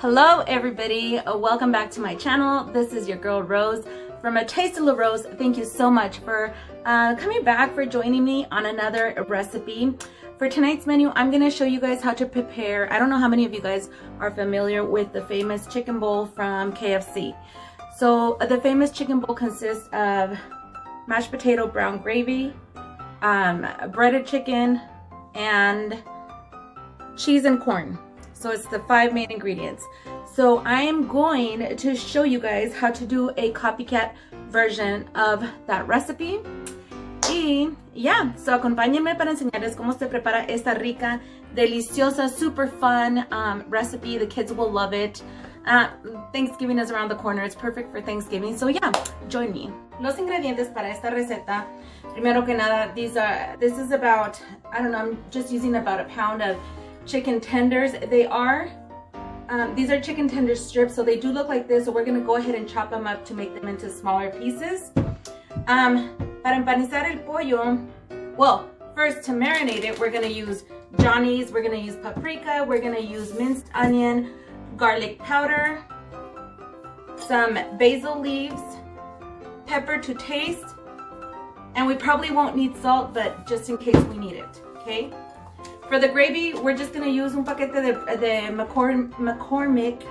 Hello everybody, welcome back to my channel. This is your girl Rose from A Taste of La Rose. Thank you so much for coming back, for joining me on another recipe. For tonight's menu, I'm going to show you guys how to prepare. I don't know how many of you guys are familiar with the famous chicken bowl from KFC. So the famous chicken bowl consists of mashed potato brown gravy, breaded chicken, and cheese and corn. So it's the 5 main ingredients. So I am going to show you guys how to do a copycat version of that recipe. Y yeah, so acompáñenme para enseñarles cómo se prepara esta rica, deliciosa, super fun recipe. The kids will love it. Thanksgiving is around the corner. It's perfect for Thanksgiving. So yeah, join me. Los ingredientes para esta receta. Primero que nada, this is about, I don't know, I'm just using about a pound of chicken tenders. These are chicken tender strips, so they do look like this. So we're gonna go ahead and chop them up to make them into smaller pieces. Para empanizar el pollo, well, first to marinate it, we're gonna use Johnny's, we're gonna use paprika, we're gonna use minced onion, garlic powder, some basil leaves, pepper to taste, and we probably won't need salt, but just in case we need it, okay? For the gravy, we're just gonna use un paquete de McCormick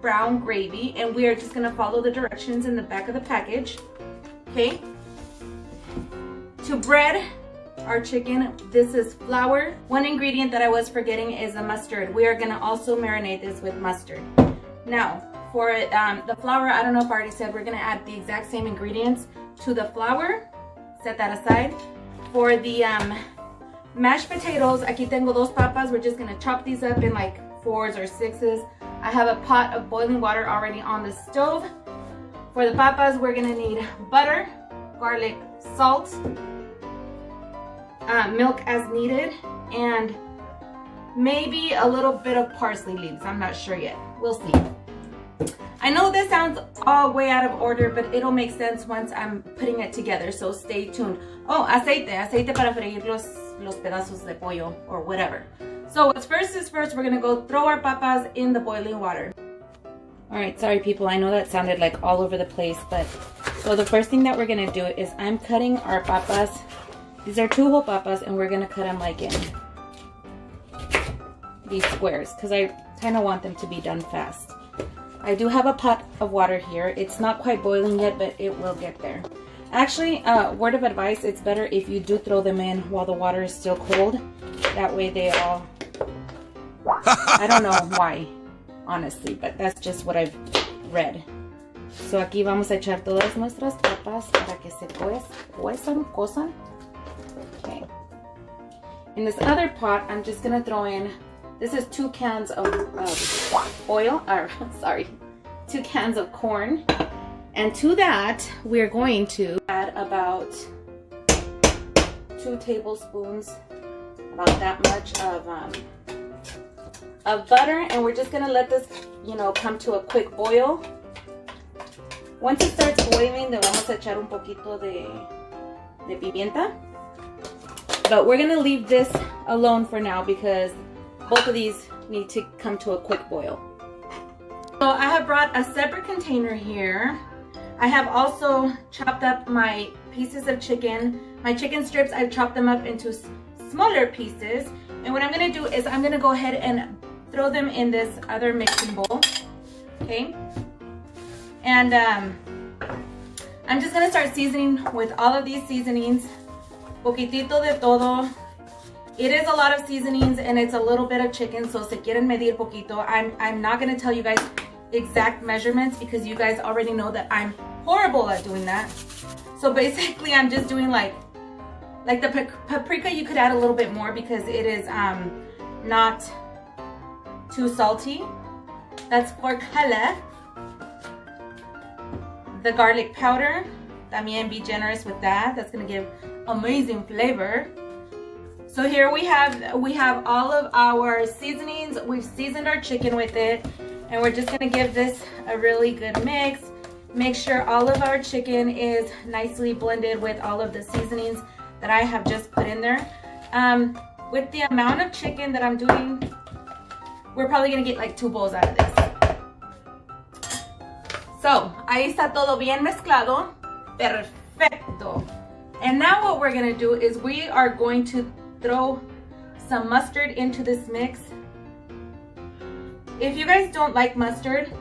Brown Gravy, and we are just gonna follow the directions in the back of the package, okay? To bread our chicken, this is flour. One ingredient that I was forgetting is the mustard. We are gonna also marinate this with mustard. Now, for the flour, I don't know if I already said, we're gonna add the exact same ingredients to the flour. Set that aside. For the mashed potatoes, aquí tengo dos papas. We're just gonna chop these up in like 4s or 6s. I have a pot of boiling water already on the stove. For the papas, we're gonna need butter, garlic, salt, milk as needed, and maybe a little bit of parsley leaves. I'm not sure yet. We'll see. I know this sounds all way out of order, but it'll make sense once I'm putting it together, so stay tuned. Oh, aceite para freír los pedazos de pollo or whatever. So what's first is first, we're gonna go throw our papas in the boiling water. All right, sorry people, I know that sounded like all over the place, but so the first thing that we're gonna do is I'm cutting our papas. These are 2 whole papas, and we're gonna cut them like in these squares because I kind of want them to be done fast. I do have a pot of water here. It's not quite boiling yet, but it will get there. Actually, word of advice, it's better if you do throw them in while the water is still cold. That way they all, I don't know why, honestly, but that's just what I've read. So aquí vamos a echar todas nuestras papas para que se cosan. Okay. In this other pot, I'm just gonna throw in, this is 2 cans of oil, or sorry, 2 cans of corn. And to that, we're going to add about 2 tablespoons, about that much of butter, and we're just gonna let this, you know, come to a quick boil. Once it starts boiling, le vamos a echar un poquito de pimienta. But we're gonna leave this alone for now because both of these need to come to a quick boil. So I have brought a separate container here. I have also chopped up my pieces of chicken. My chicken strips, I've chopped them up into smaller pieces. And what I'm gonna do is I'm gonna go ahead and throw them in this other mixing bowl, okay? And I'm just gonna start seasoning with all of these seasonings. Poquitito de todo. It is a lot of seasonings and it's a little bit of chicken, so se quieren medir poquito. I'm not gonna tell you guys exact measurements because you guys already know that I'm horrible at doing that. So basically I'm just doing like the paprika, you could add a little bit more because it is not too salty. That's for color. The garlic powder, también be generous with that. That's gonna give amazing flavor. So here we have all of our seasonings. We've seasoned our chicken with it, and we're just gonna give this a really good mix. Make sure all of our chicken is nicely blended with all of the seasonings that I have just put in there. With the amount of chicken that I'm doing, we're probably gonna get like 2 bowls out of this. So, ahí está todo bien mezclado. Perfecto. And now what we're gonna do is we are going to throw some mustard into this mix. If you guys don't like mustard,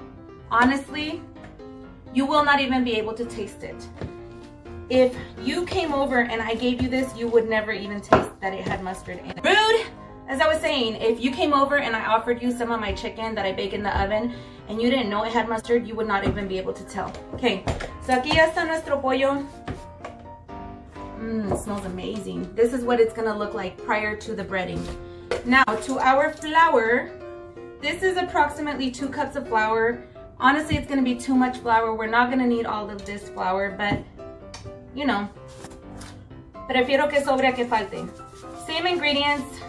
honestly, you will not even be able to taste it. If you came over and I gave you this, you would never even taste that it had mustard in it. Rude! As I was saying, if you came over and I offered you some of my chicken that I bake in the oven and you didn't know it had mustard, you would not even be able to tell. Okay, so aquí ya está nuestro pollo. It smells amazing. This is what it's gonna look like prior to the breading. Now to our flour. This is approximately 2 cups of flour. Honestly, it's gonna be too much flour. We're not gonna need all of this flour, but you know, prefiero que sobre a que falte. Same ingredients.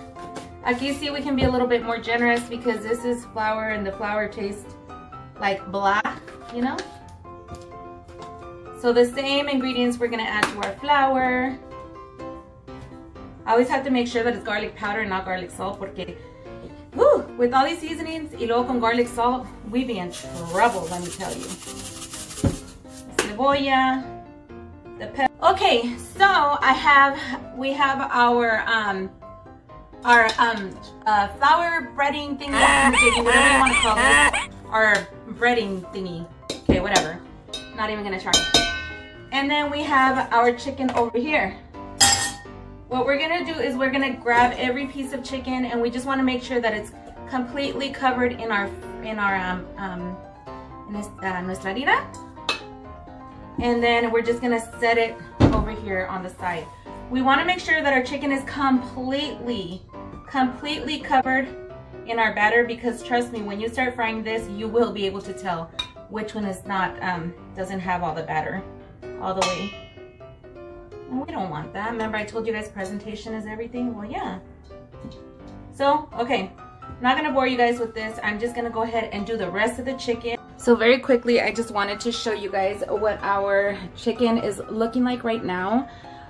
Aquí see we can be a little bit more generous because this is flour and the flour tastes like blah, you know? So the same ingredients we're gonna add to our flour. I always have to make sure that it's garlic powder and not garlic salt porque woo, with all these seasonings y luego con garlic salt, we be in trouble, let me tell you. Cebolla. Okay, so we have our flour breading thingy, whatever you want to call this, our breading thingy. Okay, whatever. Not even gonna try. And then we have our chicken over here. What we're gonna do is we're gonna grab every piece of chicken and we just want to make sure that it's completely covered in our nuestra harina. And then we're just gonna set it over here on the side. We want to make sure that our chicken is completely covered in our batter because trust me, when you start frying this, you will be able to tell which one is not, doesn't have all the batter all the way. And we don't want that. Remember I told you guys presentation is everything? Well, yeah. So, okay. I'm not gonna bore you guys with this. I'm just gonna go ahead and do the rest of the chicken. So very quickly, I just wanted to show you guys what our chicken is looking like right now.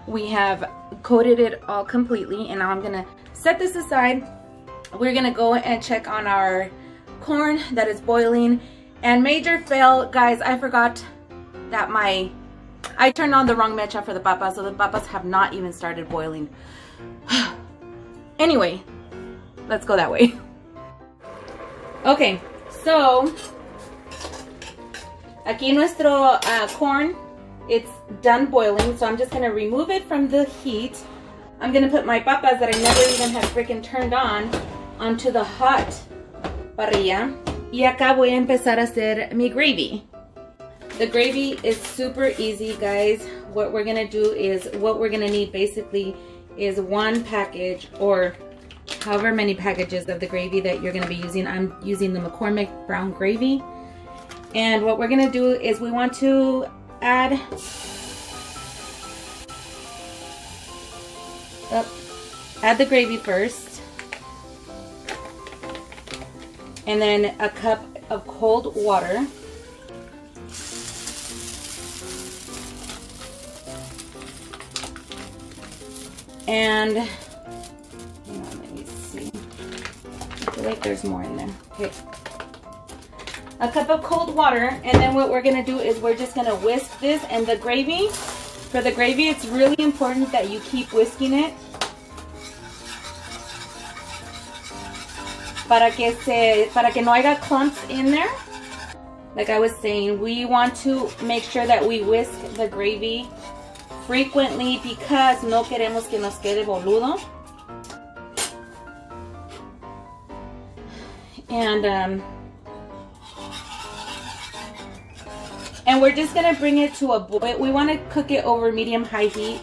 We have coated it all completely and now I'm gonna set this aside. We're gonna go and check on our corn that is boiling. And major fail, guys, I forgot that I turned on the wrong mecha for the papas, so the papas have not even started boiling. Anyway, let's go that way. Okay, so aquí nuestro corn, it's done boiling, so I'm just gonna remove it from the heat. I'm gonna put my papas that I never even had freaking turned on onto the hot parrilla. Y acá voy a empezar a hacer mi gravy. The gravy is super easy, guys. What we're gonna do is, what we're gonna need basically is 1 package or however many packages of the gravy that you're gonna be using. I'm using the McCormick Brown Gravy. And what we're gonna do is we want to add the gravy first. And then a cup of cold water. And hang on, let me see. I feel like there's more in there. Okay. A cup of cold water, and then what we're gonna do is we're just gonna whisk this. And the gravy, for the gravy, it's really important that you keep whisking it para que no haya clumps in there. Like I was saying, we want to make sure that we whisk the gravy frequently because no queremos que nos quede boludo. And we're just gonna bring it to a boil. We want to cook it over medium-high heat.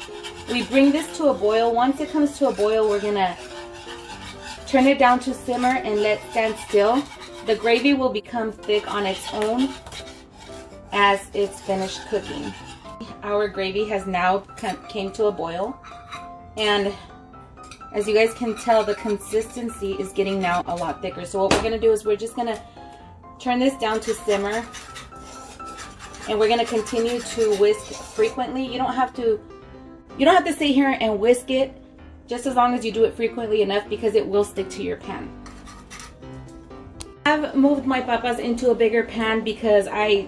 We bring this to a boil. Once it comes to a boil, we're gonna turn it down to simmer and let stand still. The gravy will become thick on its own as it's finished cooking. Our gravy has now came to a boil, and as you guys can tell, the consistency is getting now a lot thicker. So what we're gonna do is we're just gonna turn this down to simmer, and we're gonna continue to whisk frequently. You don't have to sit here and whisk it, just as long as you do it frequently enough because it will stick to your pan. I've moved my papas into a bigger pan because I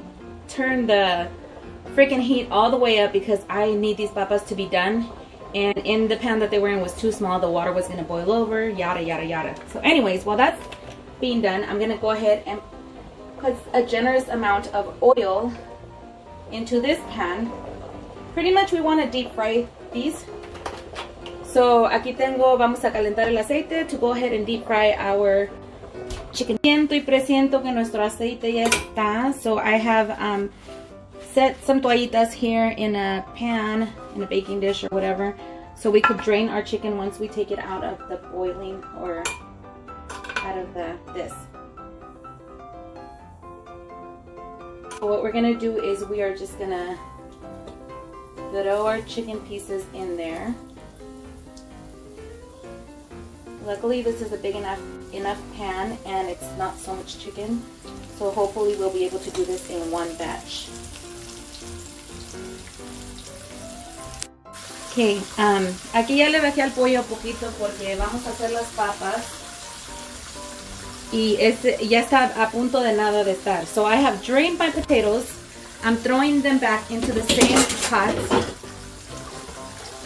turn the freaking heat all the way up because I need these papas to be done. And in the pan that they were in was too small. The water was going to boil over, yada, yada, yada. So anyways, while that's being done, I'm going to go ahead and put a generous amount of oil into this pan. Pretty much we want to deep fry these. So aquí tengo, vamos a calentar el aceite to go ahead and deep fry our chicken. Siento y presiento que nuestro aceite ya está. So I have set some toallitas here in a pan, in a baking dish or whatever, so we could drain our chicken once we take it out of the boiling or out of this. So what we're gonna do is we are just gonna throw our chicken pieces in there. Luckily this is a big enough pan and it's not so much chicken, so hopefully we'll be able to do this in one batch. Okay, aquí ya le bajé al pollo poquito porque vamos a hacer las papas y ya está a punto de nada de estar. So I have drained my potatoes. I'm throwing them back into the same pot.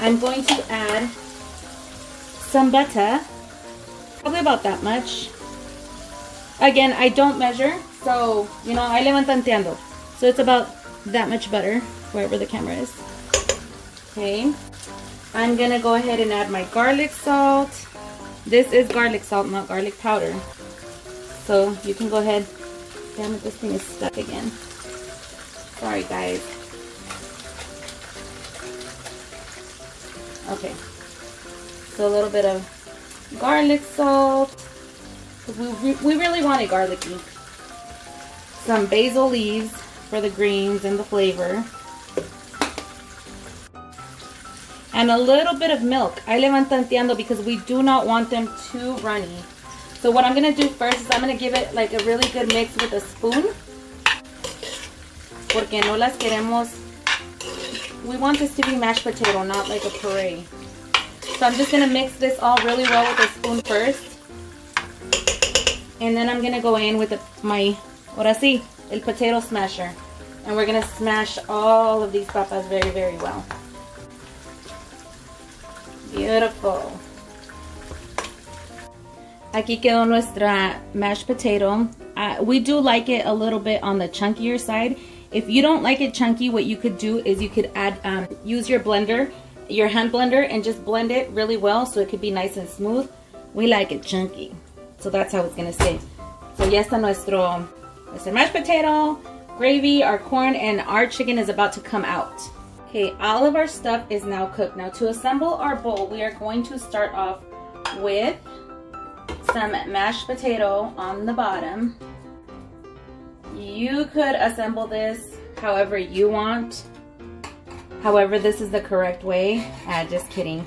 I'm going to add some butter, probably about that much. Again, I don't measure, so you know, I le van tanteando. So it's about that much butter, wherever the camera is. Okay. I'm gonna go ahead and add my garlic salt. This is garlic salt, not garlic powder. So you can go ahead. Damn it, this thing is stuck again. Sorry guys. Okay. So a little bit of garlic salt. We really want it garlicky. Some basil leaves for the greens and the flavor. And a little bit of milk. I le van tanteando because we do not want them too runny. So what I'm going to do first is I'm going to give it like a really good mix with a spoon. Porque no las queremos. We want this to be mashed potato, not like a puree. So I'm just going to mix this all really well with a spoon first. And then I'm going to go in with my, ahora sí, el potato smasher. And we're going to smash all of these papas very, very well. Beautiful. Aquí quedó nuestra mashed potato. We do like it a little bit on the chunkier side. If you don't like it chunky, what you could do is you could add, use your blender, your hand blender, and just blend it really well so it could be nice and smooth. We like it chunky. So that's how it's gonna stay. So ya está nuestro mashed potato, gravy, our corn, and our chicken is about to come out. Okay, all of our stuff is now cooked. Now to assemble our bowl, we are going to start off with some mashed potato on the bottom. You could assemble this however you want. However, this is the correct way. Just kidding.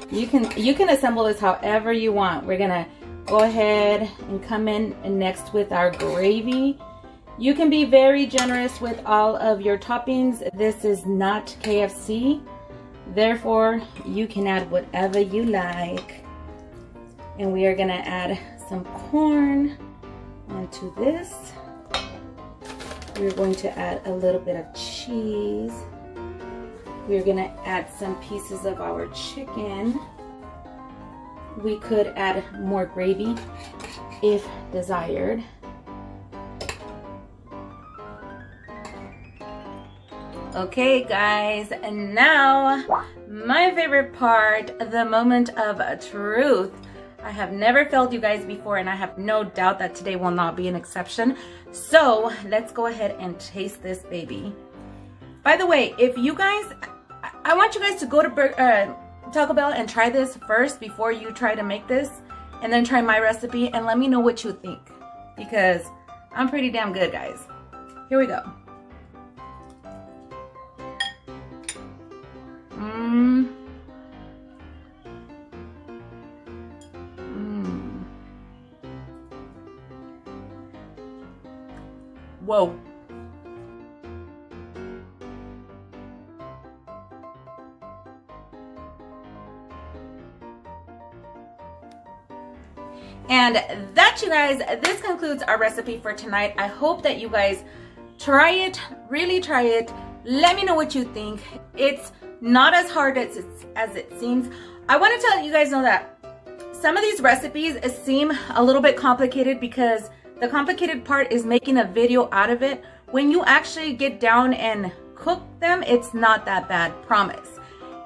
You can assemble this however you want. We're gonna go ahead and come in next with our gravy. You can be very generous with all of your toppings. This is not KFC. Therefore, you can add whatever you like. And we are gonna add some corn onto this. We're going to add a little bit of cheese. We're gonna add some pieces of our chicken. We could add more gravy if desired. Okay guys, and now my favorite part, the moment of truth. I have never failed you guys before, and I have no doubt that today will not be an exception. So let's go ahead and taste this baby. By the way, if you guys, I want you guys to go to Taco Bell and try this first before you try to make this, and then try my recipe and let me know what you think, because I'm pretty damn good, guys. Here we go. Whoa. And that, you guys, this concludes our recipe for tonight. I hope that you guys Try it, really try it. Let me know what you think. It's not as hard as it seems. I want to tell you guys know that some of these recipes seem a little bit complicated because the complicated part is making a video out of it. When you actually get down and cook them, it's not that bad, promise.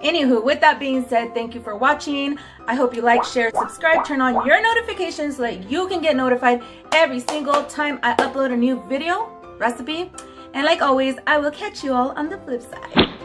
Anywho, with that being said, thank you for watching. I hope you like, share, subscribe, turn on your notifications so that you can get notified every single time I upload a new video, recipe. And like always, I will catch you all on the flip side.